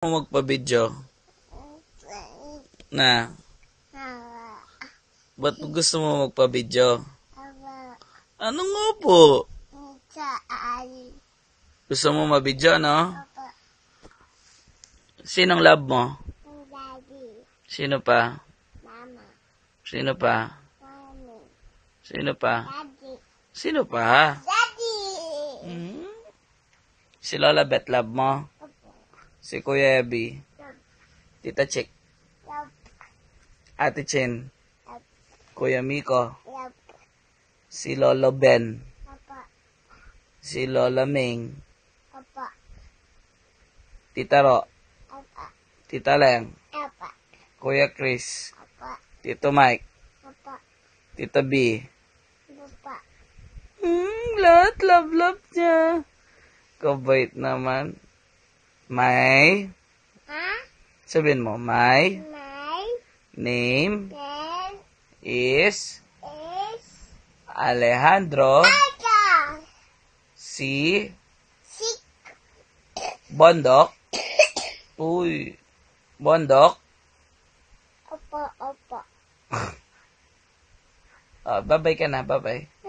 Mo magpa-video na ba't gusto mo magpa-video? Ano nga po? Gusto mo ma-video, no? Sinong love mo? Sino pa? Sino pa? Sino pa? Sino pa? Si Lola Bet love mo? Si Kuya Ebi? Tita Chick? Ate Chin? Kuya Miko? Si Lolo Ben? Si Lola Ming? Tita Ro? Tita Leng? Kuya Chris? Tito Mike? Tita B? Lahat love niya. Kabait naman. My? Sabihin mo, my name is Alejandro si Bondok. Uy, Bondok. Opo. Bye-bye ka na, bye-bye.